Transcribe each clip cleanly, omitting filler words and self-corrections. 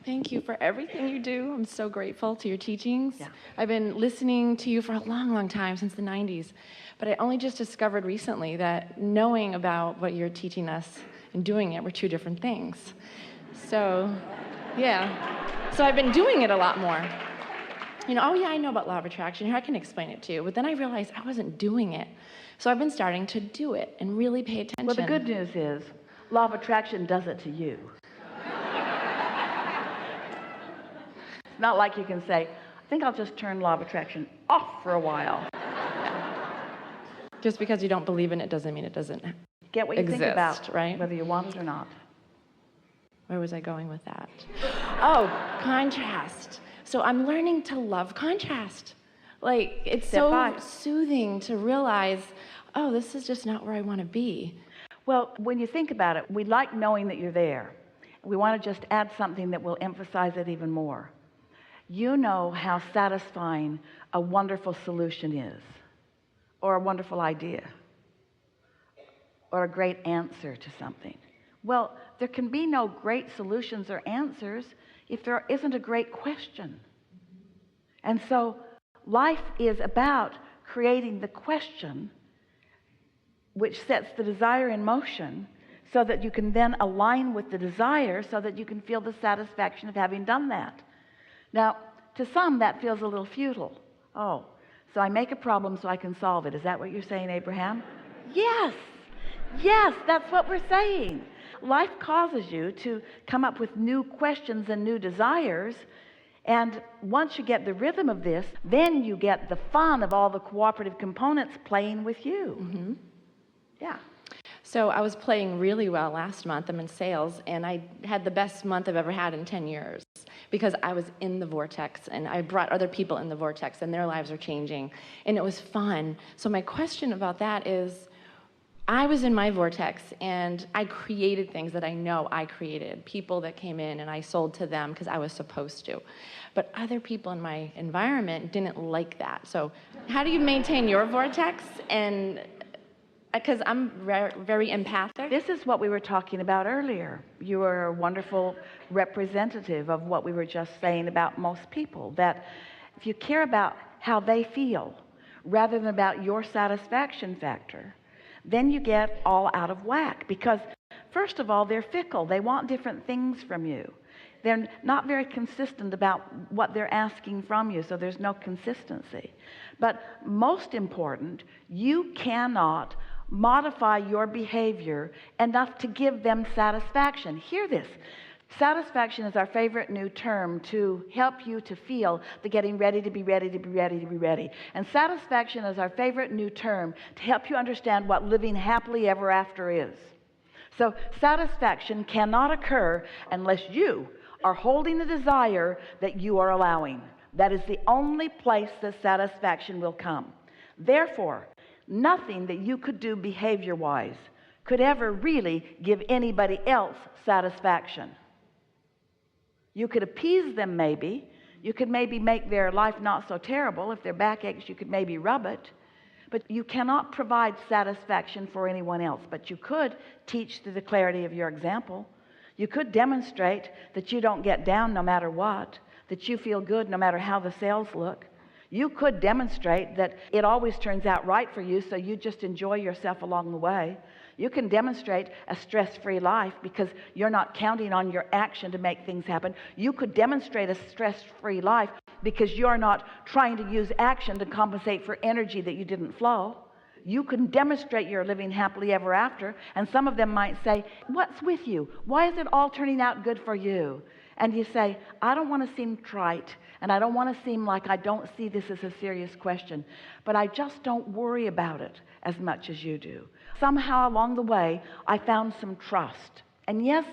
Thank you for everything you do. I'm so grateful to your teachings. Yeah. I've been listening to you for a long, long time, since the 90s. But I only just discovered recently that knowing about what you're teaching us and doing it were two different things. So, yeah. So I've been doing it a lot more. Oh yeah, I know about law of attraction. Here, I can explain it to you. But then I realized I wasn't doing it. So I've been starting to do it and really pay attention. Well, the good news is law of attraction does it to you. It's not like you can say, I think I'll just turn law of attraction off for a while. Just because you don't believe in it doesn't mean it doesn't Get what you exist, think about, right? whether you want it or not. Where was I going with that? Oh, contrast. So I'm learning to love contrast. Like, it's so soothing to realize, oh, this is just not where I want to be. Well, when you think about it, we like knowing that you're there. We want to just add something that will emphasize it even more. You know how satisfying a wonderful solution is, or a wonderful idea, or a great answer to something. Well, there can be no great solutions or answers if there isn't a great question. And so life is about creating the question which sets the desire in motion, so that you can then align with the desire, so that you can feel the satisfaction of having done that. Now, to some, that feels a little futile. Oh, so I make a problem so I can solve it. Is that what you're saying, Abraham? Yes. Yes, that's what we're saying. Life causes you to come up with new questions and new desires. And once you get the rhythm of this, then you get the fun of all the cooperative components playing with you. Mm-hmm. Yeah. So I was playing really well last month. I'm in sales, and I had the best month I've ever had in 10 years because I was in the vortex, and I brought other people in the vortex, and their lives are changing, and it was fun. So my question about that is, I was in my vortex, and I created things that I know I created, people that came in, and I sold to them because I was supposed to. But other people in my environment didn't like that. So how do you maintain your vortex? And because I'm very empathic. This is what we were talking about earlier. You are a wonderful representative of what we were just saying about most people, that if you care about how they feel rather than about your satisfaction factor, then you get all out of whack. Because first of all, they're fickle. They want different things from you. They're not very consistent about what they're asking from you, so there's no consistency. But most important, you cannot modify your behavior enough to give them satisfaction. Hear this. Satisfaction is our favorite new term to help you to feel the getting ready to be ready to be ready to be ready. And satisfaction is our favorite new term to help you understand what living happily ever after is. So satisfaction cannot occur unless you are holding the desire that you are allowing. That is the only place that satisfaction will come. Therefore, nothing that you could do behavior-wise could ever really give anybody else satisfaction. You could appease them maybe. You could maybe make their life not so terrible. If their back aches, you could maybe rub it. But you cannot provide satisfaction for anyone else. But you could teach through the clarity of your example. You could demonstrate that you don't get down no matter what, that you feel good no matter how the sales look. You could demonstrate that it always turns out right for you, so you just enjoy yourself along the way. You can demonstrate a stress-free life because you're not counting on your action to make things happen. You could demonstrate a stress-free life because you're not trying to use action to compensate for energy that you didn't flow. You can demonstrate you're living happily ever after, and some of them might say, what's with you? Why is it all turning out good for you? And you say, I don't want to seem trite, and I don't want to seem like I don't see this as a serious question, but I just don't worry about it as much as you do. Somehow along the way, I found some trust. And yes,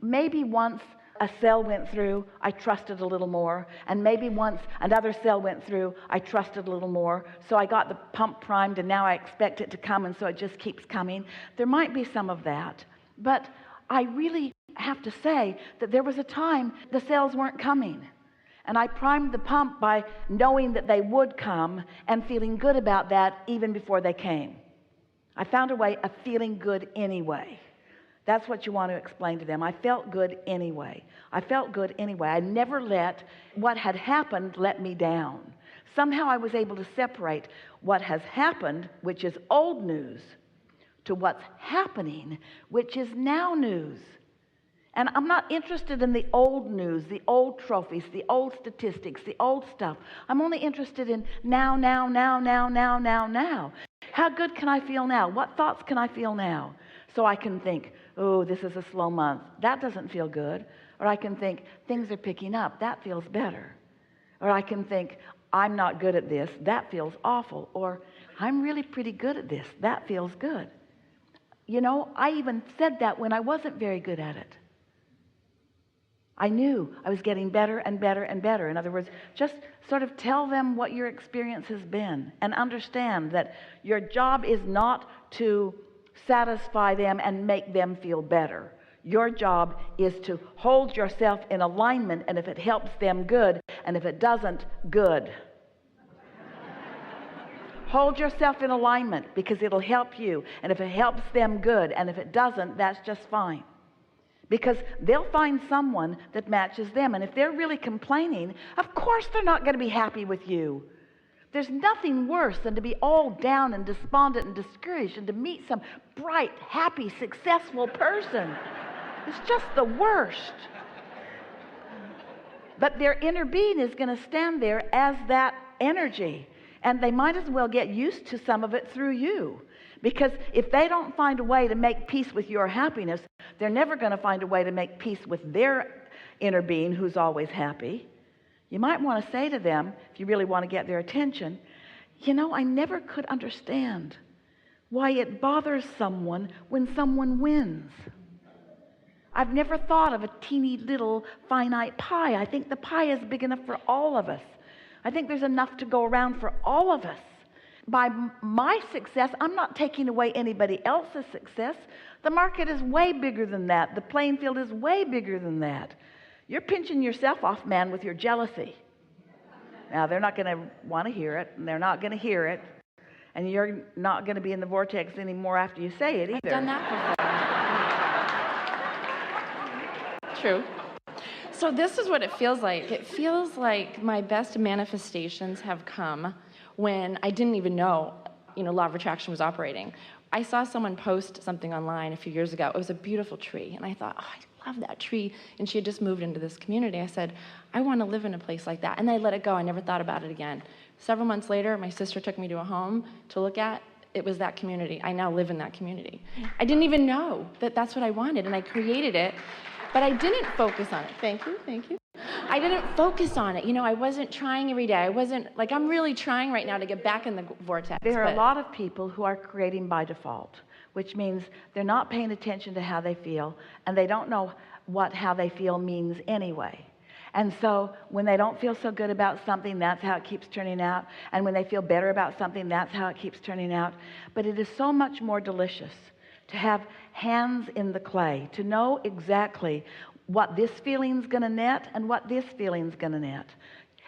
maybe once a cell went through, I trusted a little more. And maybe once another cell went through, I trusted a little more. So I got the pump primed, and now I expect it to come, and so it just keeps coming. There might be some of that. But I really have to say that there was a time the cells weren't coming. And I primed the pump by knowing that they would come and feeling good about that even before they came. I found a way of feeling good anyway. That's what you want to explain to them. I felt good anyway. I felt good anyway. I never let what had happened let me down. Somehow I was able to separate what has happened, which is old news, to what's happening, which is now news. And I'm not interested in the old news, the old trophies, the old statistics, the old stuff. I'm only interested in now, now, now, now, now, now, now. How good can I feel now? What thoughts can I feel now? So I can think, oh, this is a slow month. That doesn't feel good. Or I can think, things are picking up. That feels better. Or I can think, I'm not good at this. That feels awful. Or I'm really pretty good at this. That feels good. You know, I even said that when I wasn't very good at it. I knew I was getting better and better and better. In other words, just sort of tell them what your experience has been and understand that your job is not to satisfy them and make them feel better. Your job is to hold yourself in alignment, and if it helps them, good, and if it doesn't, good. Hold yourself in alignment because it'll help you, and if it helps them, good, and if it doesn't, that's just fine. Because they'll find someone that matches them. And if they're really complaining, of course they're not going to be happy with you. There's nothing worse than to be all down and despondent and discouraged and to meet some bright, happy, successful person. It's just the worst. But their inner being is going to stand there as that energy. And they might as well get used to some of it through you. Because if they don't find a way to make peace with your happiness, they're never going to find a way to make peace with their inner being who's always happy. You might want to say to them, if you really want to get their attention, you know, I never could understand why it bothers someone when someone wins. I've never thought of a teeny little finite pie. I think the pie is big enough for all of us. I think there's enough to go around for all of us. By my success, I'm not taking away anybody else's success. The market is way bigger than that. The playing field is way bigger than that. You're pinching yourself off, man, with your jealousy. Now, they're not going to want to hear it, and they're not going to hear it, and you're not going to be in the vortex anymore after you say it either. I've done that before. True. So this is what it feels like. It feels like my best manifestations have come when I didn't even know, law of attraction was operating. I saw someone post something online a few years ago. It was a beautiful tree, and I thought, oh, I love that tree. And she had just moved into this community. I said, I want to live in a place like that. And I let it go. I never thought about it again. Several months later, my sister took me to a home to look at. It was that community. I now live in that community. I didn't even know that that's what I wanted, and I created it, but I didn't focus on it. Thank you. I didn't focus on it. I wasn't trying every day. I wasn't, I'm really trying right now to get back in the vortex. There are a lot of people who are creating by default, which means they're not paying attention to how they feel, and they don't know what how they feel means anyway. And so when they don't feel so good about something, that's how it keeps turning out. And when they feel better about something, that's how it keeps turning out. But it is so much more delicious to have hands in the clay, to know exactly what this feeling's going to net and what this feeling's going to net.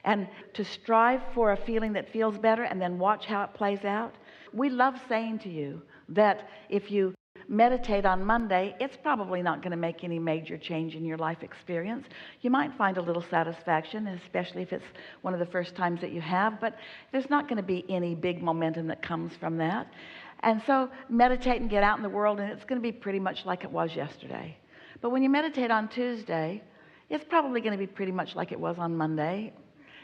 And to strive for a feeling that feels better and then watch how it plays out. We love saying to you that if you meditate on Monday, it's probably not going to make any major change in your life experience. You might find a little satisfaction, especially if it's one of the first times that you have, but there's not going to be any big momentum that comes from that. And so meditate and get out in the world, and it's going to be pretty much like it was yesterday. But when you meditate on Tuesday, it's probably going to be pretty much like it was on Monday.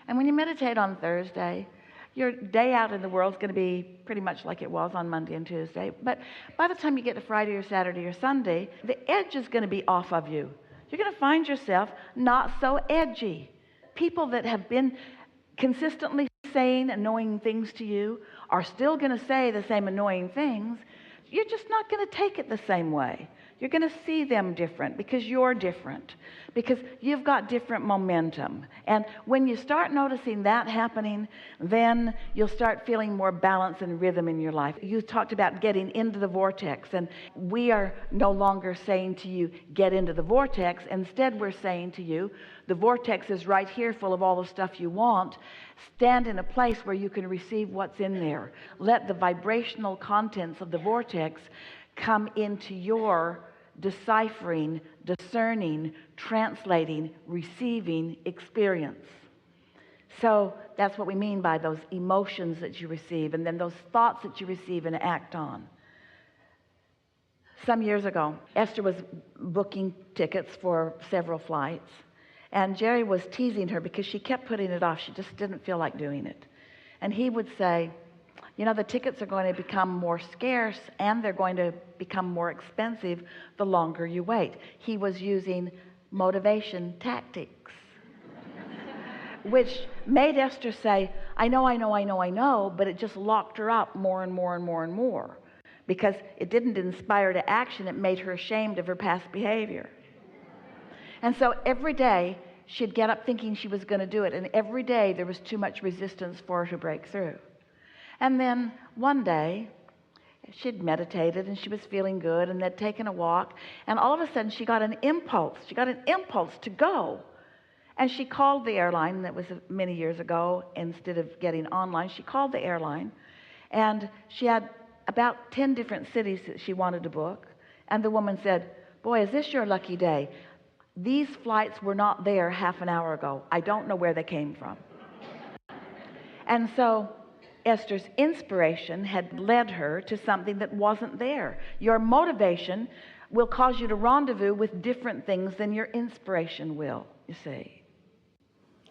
And when you meditate on Thursday, your day out in the world is going to be pretty much like it was on Monday and Tuesday. But by the time you get to Friday or Saturday or Sunday, the edge is going to be off of you. You're going to find yourself not so edgy. People that have been consistently saying annoying things to you are still going to say the same annoying things. You're just not going to take it the same way. You're going to see them different because you're different, because you've got different momentum. And when you start noticing that happening, then you'll start feeling more balance and rhythm in your life. You talked about getting into the vortex, and we are no longer saying to you, get into the vortex. Instead, we're saying to you, the vortex is right here full of all the stuff you want. Stand in a place where you can receive what's in there. Let the vibrational contents of the vortex come into your deciphering, discerning, translating, receiving experience. So that's what we mean by those emotions that you receive, and then those thoughts that you receive and act on. Some years ago, Esther was booking tickets for several flights, and Jerry was teasing her because she kept putting it off. She just didn't feel like doing it. And he would say, you know, the tickets are going to become more scarce and they're going to become more expensive the longer you wait. He was using motivation tactics, which made Esther say, I know, but it just locked her up more and more and more and more, because it didn't inspire to action. It made her ashamed of her past behavior. And so every day she'd get up thinking she was going to do it, and every day there was too much resistance for her to break through. And then one day she'd meditated and she was feeling good, and they'd taken a walk, and all of a sudden she got an impulse to go. And she called the airline. That was many years ago. Instead of getting online, she called the airline, and she had about 10 different cities that she wanted to book. And the woman said, boy, is this your lucky day? These flights were not there half an hour ago. I don't know where they came from. And so Esther's inspiration had led her to something that wasn't there. Your motivation will cause you to rendezvous with different things than your inspiration will, you see.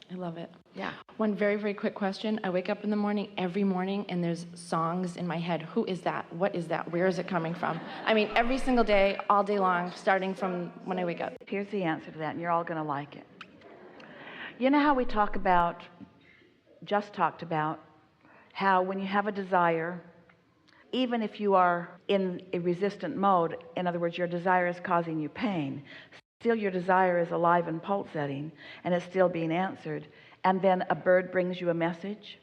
I love it. Yeah. One very, very quick question. I wake up in the morning, every morning, and there's songs in my head. Who is that? What is that? Where is it coming from? I mean, every single day, all day long, starting from when I wake up. Here's the answer to that, and you're all going to like it. You know how we talked about how when you have a desire, even if you are in a resistant mode, in other words, your desire is causing you pain, still your desire is alive and pulsating, and it's still being answered. And then a bird brings you a message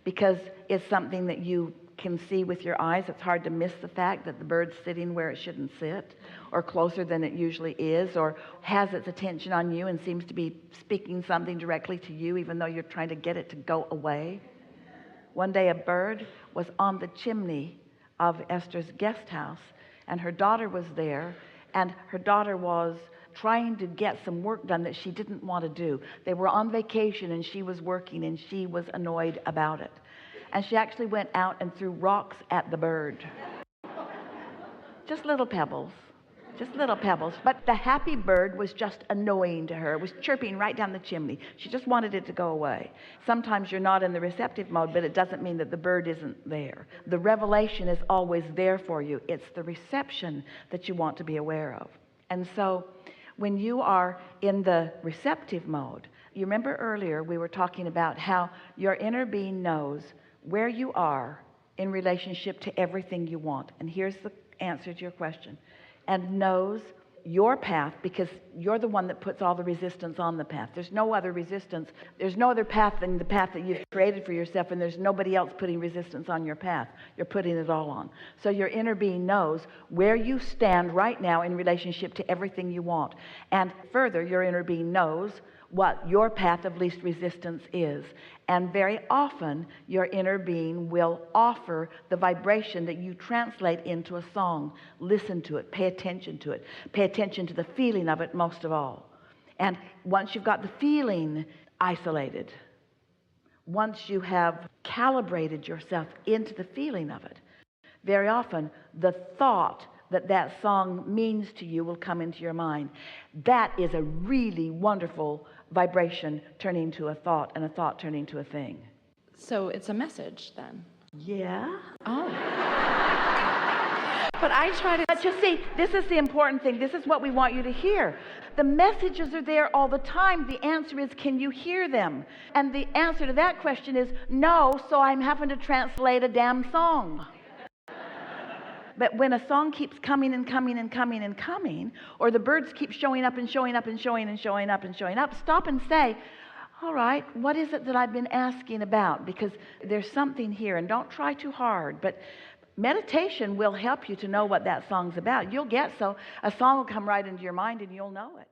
because it's something that you can see with your eyes. It's hard to miss the fact that the bird's sitting where it shouldn't sit, or closer than it usually is, or has its attention on you and seems to be speaking something directly to you, even though you're trying to get it to go away. One day a bird was on the chimney of Esther's guest house, and her daughter was there, and her daughter was trying to get some work done that she didn't want to do. They were on vacation and she was working, and she was annoyed about it. And she actually went out and threw rocks at the bird. Just little pebbles. But the happy bird was just annoying to her. It was chirping right down the chimney. She just wanted it to go away. Sometimes you're not in the receptive mode, but it doesn't mean that the bird isn't there. The revelation is always there for you. It's the reception that you want to be aware of. And so when you are in the receptive mode, you remember earlier we were talking about how your inner being knows where you are in relationship to everything you want. And here's the answer to your question. And knows your path, because you're the one that puts all the resistance on the path. There's no other resistance. There's no other path than the path that you've created for yourself, and there's nobody else putting resistance on your path. You're putting it all on. So your inner being knows where you stand right now in relationship to everything you want. And further, your inner being knows what your path of least resistance is. And very often, your inner being will offer the vibration that you translate into a song. Listen to it. Pay attention to it. Pay attention to the feeling of it most of all. And once you've got the feeling isolated, once you have calibrated yourself into the feeling of it, very often the thought that song means to you will come into your mind. That is a really wonderful vibration turning to a thought, and a thought turning to a thing. So it's a message then? Yeah. Oh. But I try to... But you see, this is the important thing. This is what we want you to hear. The messages are there all the time. The answer is, can you hear them? And the answer to that question is no, so I'm having to translate a damn song. But when a song keeps coming and coming and coming and coming, or the birds keep showing up and showing up and showing and showing up and showing up, stop and say, all right, what is it that I've been asking about? Because there's something here, and don't try too hard. But meditation will help you to know what that song's about. You'll get so a song will come right into your mind and you'll know it.